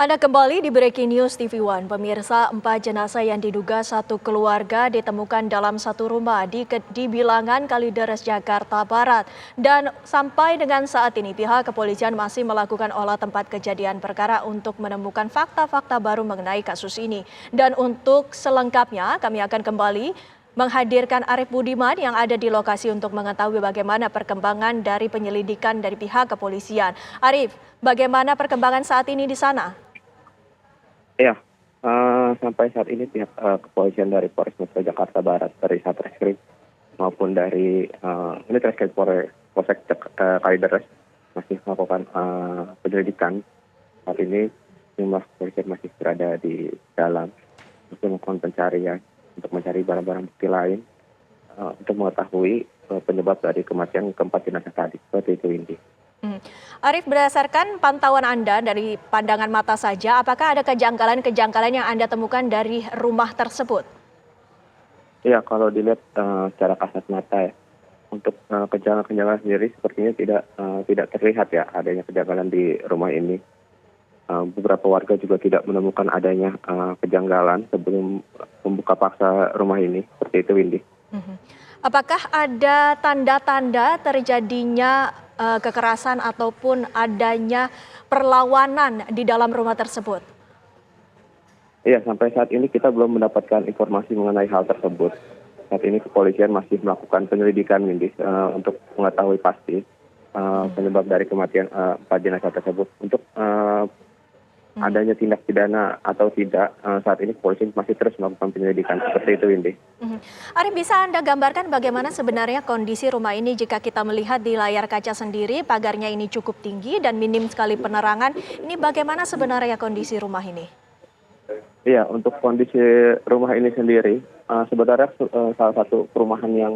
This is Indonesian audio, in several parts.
Anda kembali di Breaking News TV One. Pemirsa, 4 jenazah yang diduga satu keluarga ditemukan dalam satu rumah di Bilangan, Kalideres, Jakarta Barat. Dan sampai dengan saat ini pihak kepolisian masih melakukan olah tempat kejadian perkara untuk menemukan fakta-fakta baru mengenai kasus ini. Dan untuk selengkapnya kami akan kembali menghadirkan Arif Budiman yang ada di lokasi untuk mengetahui bagaimana perkembangan dari penyelidikan dari pihak kepolisian. Arif, bagaimana perkembangan saat ini di sana? Ya, sampai saat ini pihak kepolisian dari Polres Metro Jakarta Barat, dari Satreskrim maupun dari unit reskrim Polsek Kalideres masih melakukan penyelidikan. Saat ini jumlah kepolisian masih berada di dalam untuk melakukan pencarian untuk mencari barang-barang bukti lain untuk mengetahui penyebab dari kematian keempat jenazah tadi. Seperti itu, Indi. Arif, berdasarkan pantauan Anda dari pandangan mata saja, apakah ada kejanggalan-kejanggalan yang Anda temukan dari rumah tersebut? Ya, kalau dilihat secara kasat mata ya, untuk kejanggalan-kejanggalan sendiri sepertinya tidak terlihat ya adanya kejanggalan di rumah ini. Beberapa warga juga tidak menemukan adanya kejanggalan sebelum membuka paksa rumah ini. Seperti itu, Windy. Apakah ada tanda-tanda terjadinya kekerasan ataupun adanya perlawanan di dalam rumah tersebut? Iya, sampai saat ini kita belum mendapatkan informasi mengenai hal tersebut. Saat ini kepolisian masih melakukan penyelidikan, Windy, untuk mengetahui pasti penyebab dari kematian 4 jenazah tersebut. Untuk adanya tindak pidana atau tidak, saat ini kepolisian masih terus melakukan penyelidikan. Seperti itu, Windy. Arif, bisa Anda gambarkan bagaimana sebenarnya kondisi rumah ini jika kita melihat di layar kaca sendiri, pagarnya ini cukup tinggi dan minim sekali penerangan. Ini bagaimana sebenarnya kondisi rumah ini? Iya, untuk kondisi rumah ini sendiri, sebenarnya salah satu perumahan yang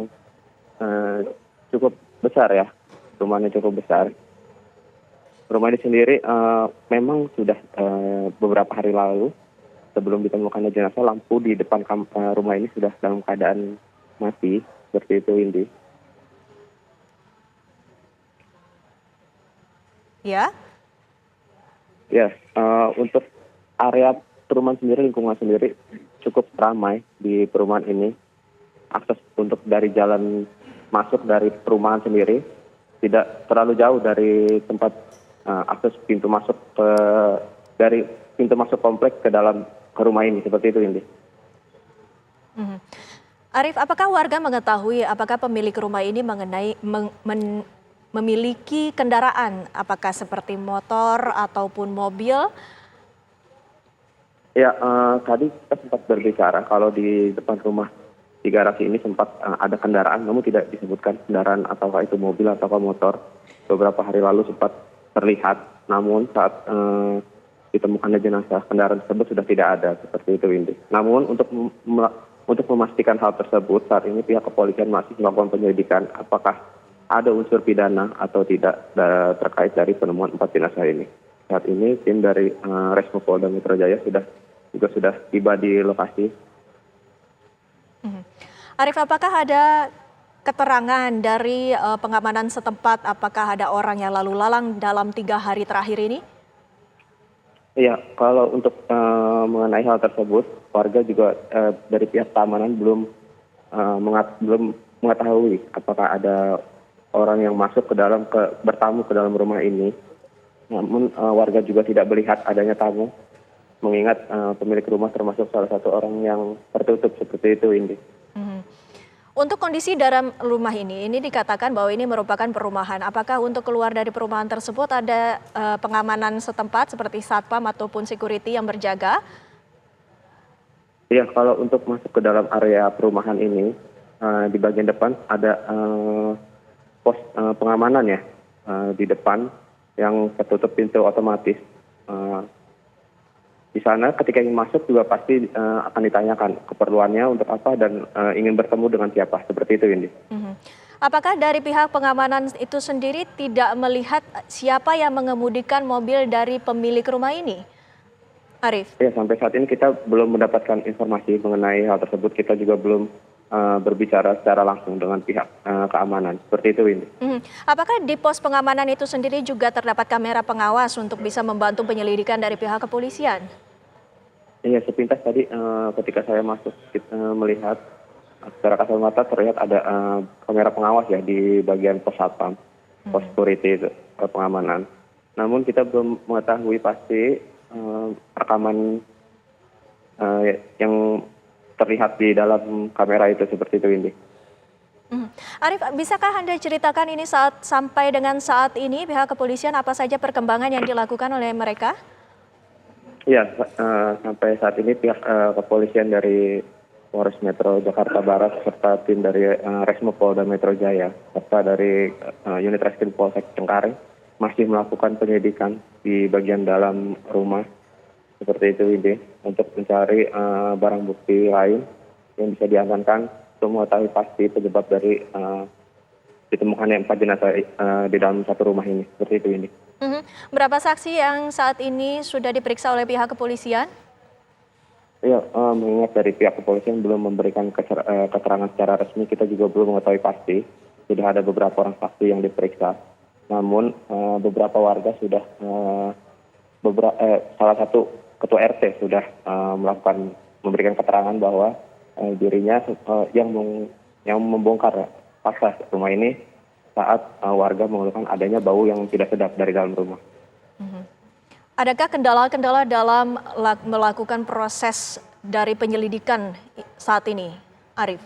cukup besar ya. Rumahnya cukup besar. Rumah ini sendiri memang sudah beberapa hari lalu sebelum ditemukannya jenazah, lampu di depan rumah ini sudah dalam keadaan mati. Seperti itu, Windy. Ya? Ya, untuk area perumahan sendiri, lingkungan sendiri cukup ramai di perumahan ini. Akses untuk dari jalan masuk dari perumahan sendiri tidak terlalu jauh dari tempat akses pintu masuk dari pintu masuk kompleks ke rumah ini. Seperti itu, Indi. Arif, apakah warga mengetahui apakah pemilik rumah ini memiliki kendaraan, apakah seperti motor ataupun mobil? Ya, tadi kita sempat berbicara kalau di depan rumah di garasi ini sempat ada kendaraan, namun tidak disebutkan kendaraan apakah itu mobil ataukah motor. Beberapa hari lalu sempat terlihat, namun saat ditemukannya jenazah, kendaraan tersebut sudah tidak ada. Seperti itu, Windy. Namun untuk memastikan hal tersebut, saat ini pihak kepolisian masih melakukan penyelidikan apakah ada unsur pidana atau tidak terkait dari penemuan 4 jenazah ini. Saat ini tim dari Resmo Polda Metro Jaya sudah tiba di lokasi. Arif, apakah ada keterangan dari pengamanan setempat, apakah ada orang yang lalu lalang dalam 3 hari terakhir ini? Iya, kalau untuk mengenai hal tersebut, warga juga dari pihak keamanan belum mengetahui apakah ada orang yang masuk bertamu ke dalam rumah ini. Namun warga juga tidak melihat adanya tamu, mengingat pemilik rumah termasuk salah satu orang yang tertutup. Seperti itu, Indi. Untuk kondisi dalam rumah ini dikatakan bahwa ini merupakan perumahan. Apakah untuk keluar dari perumahan tersebut ada pengamanan setempat seperti satpam ataupun security yang berjaga? Iya, kalau untuk masuk ke dalam area perumahan ini, di bagian depan ada pos pengamanan ya, di depan yang tertutup pintu otomatis. Di sana ketika ingin masuk juga pasti akan ditanyakan keperluannya untuk apa dan ingin bertemu dengan siapa. Seperti itu, Windy. Apakah dari pihak pengamanan itu sendiri tidak melihat siapa yang mengemudikan mobil dari pemilik rumah ini, Arif? Ya, sampai saat ini kita belum mendapatkan informasi mengenai hal tersebut. Kita juga belum berbicara secara langsung dengan pihak keamanan. Seperti itu, Windy. Apakah di pos pengamanan itu sendiri juga terdapat kamera pengawas untuk bisa membantu penyelidikan dari pihak kepolisian? Iya, sepintas tadi ketika saya masuk melihat secara kasat mata terlihat ada kamera pengawas ya di bagian pos satpam, pos security itu, pengamanan. Namun kita belum mengetahui pasti rekaman yang terlihat di dalam kamera itu seperti itu, Windy. Arif, bisakah Anda ceritakan ini sampai dengan saat ini pihak kepolisian apa saja perkembangan yang dilakukan oleh mereka? Iya, sampai saat ini pihak kepolisian dari Polres Metro Jakarta Barat serta tim dari Resmo Polda Metro Jaya serta dari unit Reskrim Polsek Cengkareng masih melakukan penyelidikan di bagian dalam rumah seperti itu, Windy, untuk mencari barang bukti lain yang bisa diamankan untuk mengetahui pasti penyebab dari ditemukannya 4 jenazah di dalam satu rumah ini. Seperti itu, Windy. Berapa saksi yang saat ini sudah diperiksa oleh pihak kepolisian? Ya, mengingat dari pihak kepolisian belum memberikan keterangan secara resmi, kita juga belum mengetahui pasti. Sudah ada beberapa orang saksi yang diperiksa. Namun beberapa warga sudah, salah satu ketua RT sudah memberikan keterangan bahwa dirinya yang membongkar paksa rumah ini saat warga mengeluhkan adanya bau yang tidak sedap dari dalam rumah. Adakah kendala-kendala dalam melakukan proses dari penyelidikan saat ini, Arif?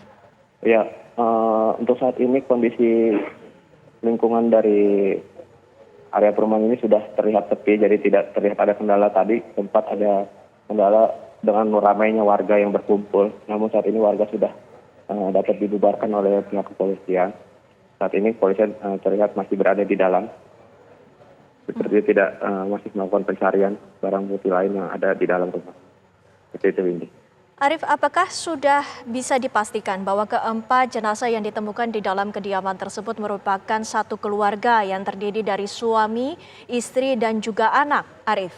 Ya, untuk saat ini kondisi lingkungan dari area perumahan ini sudah terlihat sepi, jadi tidak terlihat ada kendala. Tadi sempat ada kendala dengan ramainya warga yang berkumpul, namun saat ini warga sudah dapat dibubarkan oleh pihak kepolisian. Saat ini kepolisian terlihat masih berada di dalam, seperti tidak masih melakukan pencarian barang bukti lain yang ada di dalam rumah. Seperti itu, Windy. Arif, apakah sudah bisa dipastikan bahwa keempat jenazah yang ditemukan di dalam kediaman tersebut merupakan satu keluarga yang terdiri dari suami, istri, dan juga anak, Arif?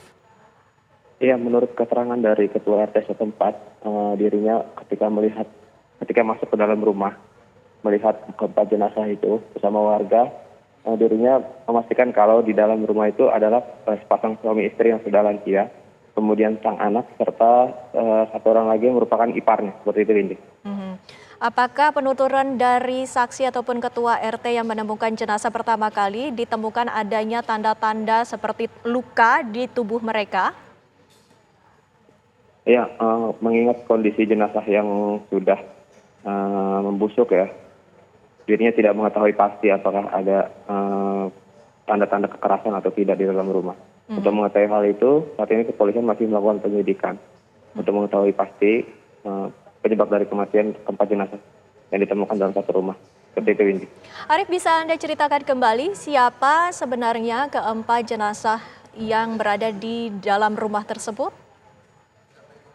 Iya, menurut keterangan dari ketua RT setempat, dirinya ketika masuk ke dalam rumah, melihat keempat jenazah itu bersama warga, dirinya memastikan kalau di dalam rumah itu adalah sepasang suami istri yang sudah lansia, kemudian sang anak serta satu orang lagi yang merupakan iparnya, seperti itu, Windy. Apakah penuturan dari saksi ataupun ketua RT yang menemukan jenazah pertama kali ditemukan adanya tanda-tanda seperti luka di tubuh mereka? Ya, mengingat kondisi jenazah yang sudah membusuk ya, dirinya tidak mengetahui pasti apakah ada tanda-tanda kekerasan atau tidak di dalam rumah. Untuk mengetahui hal itu, saat ini kepolisian masih melakukan penyelidikan untuk mengetahui pasti penyebab dari kematian keempat jenazah yang ditemukan dalam satu rumah. Seperti itu, Windy. Arif, bisa Anda ceritakan kembali siapa sebenarnya keempat jenazah yang berada di dalam rumah tersebut?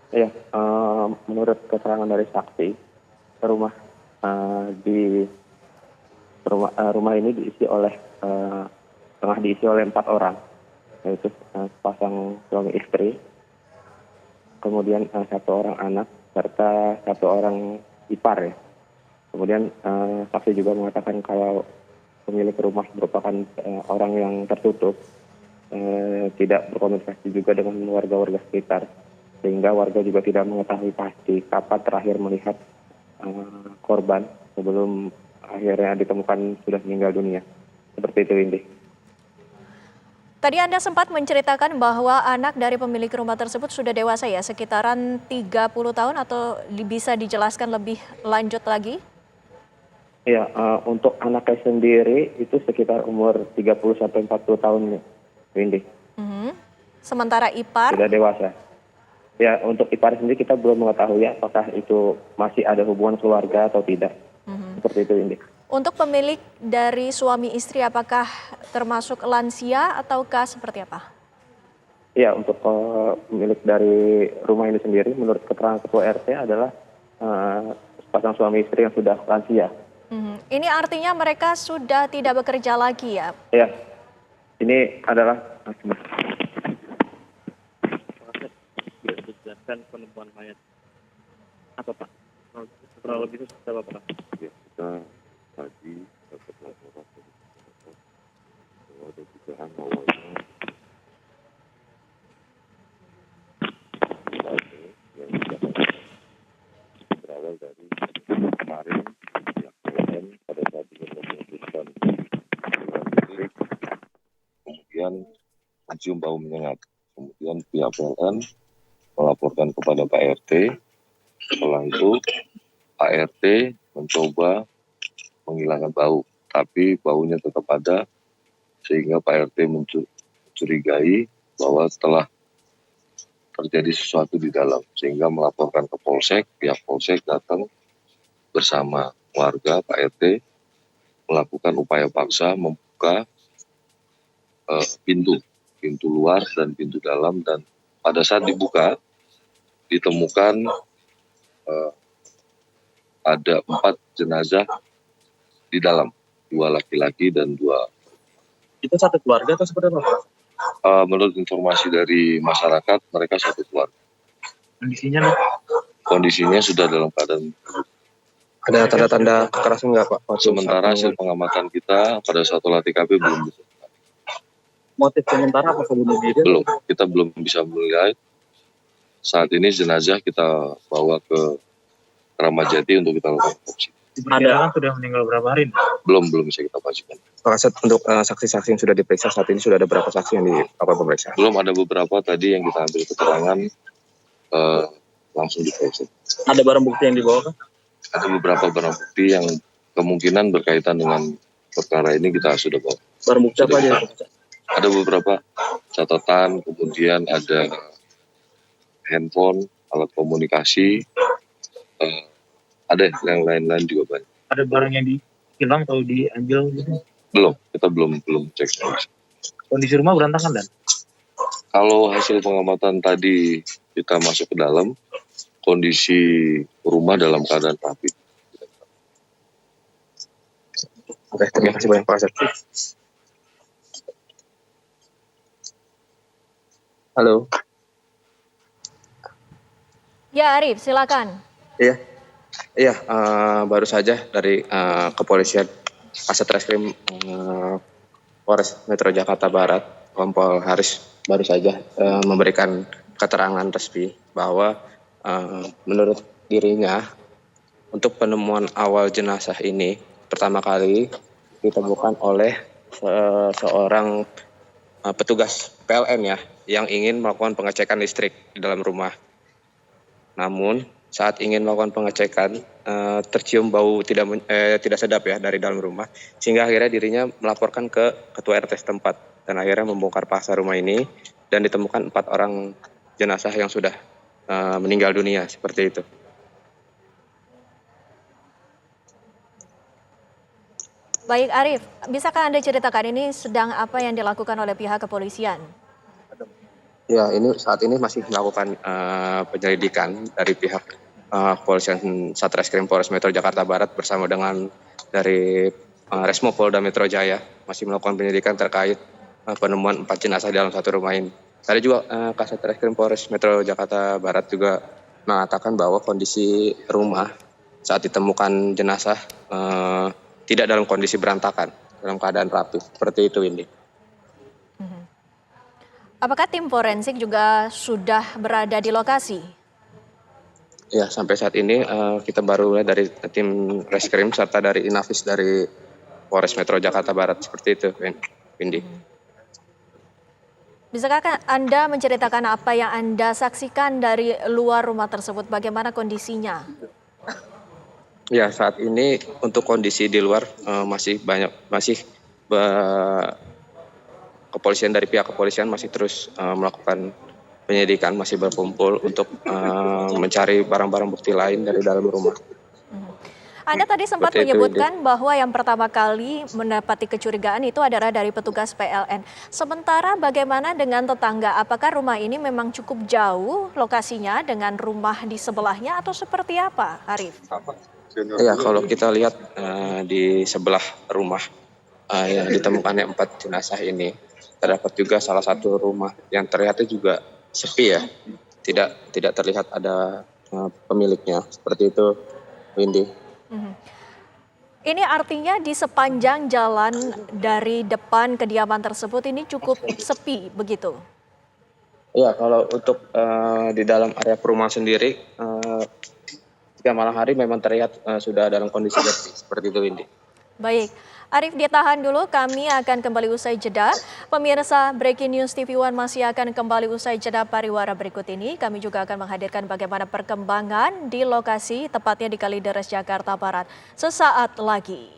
Ya, menurut keterangan dari saksi, rumah ini tengah diisi oleh 4 orang, yaitu sepasang suami istri, kemudian 1 orang anak serta 1 orang ipar ya. Kemudian saksi juga mengatakan kalau pemilik rumah merupakan orang yang tertutup, tidak berkomunikasi juga dengan warga-warga sekitar, sehingga warga juga tidak mengetahui pasti kapan terakhir melihat korban sebelum akhirnya ditemukan sudah meninggal dunia. Seperti itu, Windy. Tadi Anda sempat menceritakan bahwa anak dari pemilik rumah tersebut sudah dewasa ya, sekitaran 30 tahun atau bisa dijelaskan lebih lanjut lagi? Ya, untuk anaknya sendiri itu sekitar umur 30 sampai 40 tahun, Windy. Sementara ipar? Sudah dewasa. Ya, untuk ipar sendiri kita belum mengetahui apakah itu masih ada hubungan keluarga atau tidak. Seperti itu, Windy. Untuk pemilik dari suami istri apakah termasuk lansia ataukah seperti apa? Ya, untuk pemilik dari rumah ini sendiri menurut keterangan ketua RT adalah sepasang suami istri yang sudah lansia. Ini artinya mereka sudah tidak bekerja lagi ya? Ya, ini adalah proses berdasarkan penemuan mayat. Apa, Pak? kurang lebih itu berapa Pak? Ya, kita tadi dapat laporan dari masyarakat bahwa ada dugaan awalnya yang berawal dari kemarin pihak PLN pada saat ingin memutuskan listrik, kemudian mencium bau menyengat. Kemudian pihak PLN melaporkan kepada Pak RT. Setelah itu Pak RT mencoba menghilangkan bau, tapi baunya tetap ada, sehingga Pak RT mencurigai bahwa telah terjadi sesuatu di dalam, sehingga melaporkan ke Polsek. Pihak Polsek datang bersama warga Pak RT melakukan upaya paksa membuka pintu luar dan pintu dalam, dan pada saat dibuka ditemukan ada 4 jenazah di dalam, 2 laki-laki dan 2. Itu satu keluarga atau seperti apa? Menurut informasi dari masyarakat, mereka satu keluarga. Kondisinya nih? Kondisinya sudah dalam keadaan. Ada tanda-tanda kekerasan nggak Pak? Sementara hasil pengamatan kita pada saat olah TKP belum bisa. Motif sementara apa bunuh diri? Belum, kita belum bisa melihat. Saat ini jenazah kita bawa ke Kramat Jati untuk kita lakukan otopsi. Ada sudah meninggal berapa hari? Belum bisa kita pastikan. Pak Kasat, untuk saksi-saksi yang sudah diperiksa saat ini sudah ada berapa saksi yang dilakukan pemeriksaan? Belum, ada beberapa tadi yang kita ambil keterangan langsung diperiksa. Ada barang bukti yang dibawa kan? Ada beberapa barang bukti yang kemungkinan berkaitan dengan perkara ini kita sudah bawa. Barang bukti apa aja? Ada beberapa catatan, kemudian ada handphone, alat komunikasi, ada yang lain-lain juga banyak. Ada barang yang hilang atau diambil gitu? Belum, kita belum cek. Kondisi rumah berantakan dan? Kalau hasil pengamatan tadi kita masuk ke dalam, kondisi rumah dalam keadaan rapi. Oke, terima kasih banyak Pak Kasat. Halo. Ya Arif, silakan. Iya, baru saja dari kepolisian Satreskrim Polres Metro Jakarta Barat, Kompol Haris baru saja memberikan keterangan resmi bahwa menurut dirinya untuk penemuan awal jenazah ini pertama kali ditemukan oleh seorang petugas PLN ya yang ingin melakukan pengecekan listrik di dalam rumah. Namun saat ingin melakukan pengecekan tercium bau tidak sedap ya dari dalam rumah, sehingga akhirnya dirinya melaporkan ke ketua RT setempat dan akhirnya membongkar paksa rumah ini dan ditemukan 4 orang jenazah yang sudah meninggal dunia seperti itu. Baik Arif, bisakah Anda ceritakan ini sedang apa yang dilakukan oleh pihak kepolisian? Ya, ini saat ini masih melakukan penyelidikan dari pihak Kepolisian Satreskrim Polres Metro Jakarta Barat bersama dengan dari Resmo Polda Metro Jaya masih melakukan penyelidikan terkait penemuan 4 jenazah dalam satu rumah ini. Tadi juga Kasat Reskrim Polres Metro Jakarta Barat juga mengatakan bahwa kondisi rumah saat ditemukan jenazah tidak dalam kondisi berantakan, dalam keadaan rapi. Seperti itu, Windy. Apakah tim forensik juga sudah berada di lokasi? Ya, sampai saat ini kita baru lihat dari tim Reskrim serta dari Inavis dari Polres Metro Jakarta Barat. Seperti itu, Windy. Bisakah Anda menceritakan apa yang Anda saksikan dari luar rumah tersebut? Bagaimana kondisinya? Ya, saat ini untuk kondisi di luar kepolisian dari pihak kepolisian masih terus melakukan penyelidikan, masih berkumpul untuk mencari barang-barang bukti lain dari dalam rumah. Anda tadi sempat menyebutkan bahwa yang pertama kali mendapati kecurigaan itu adalah dari petugas PLN. Sementara bagaimana dengan tetangga? Apakah rumah ini memang cukup jauh lokasinya dengan rumah di sebelahnya atau seperti apa, Arif? Ya, kalau kita lihat di sebelah rumah yang ditemukannya 4 jenazah ini, terdapat juga salah satu rumah yang terlihatnya juga sepi ya, tidak terlihat ada pemiliknya seperti itu, Windy. Mhm. Ini artinya di sepanjang jalan dari depan kediaman tersebut ini cukup sepi begitu? Iya, kalau untuk di dalam area perumahan sendiri, jika malam hari memang terlihat sudah dalam kondisi bersih seperti itu, Windy. Baik, Arif ditahan dulu, kami akan kembali usai jeda. Pemirsa, Breaking News TV One masih akan kembali usai jeda pariwara berikut ini. Kami juga akan menghadirkan bagaimana perkembangan di lokasi, tepatnya di Kalideres, Jakarta Barat. Sesaat lagi.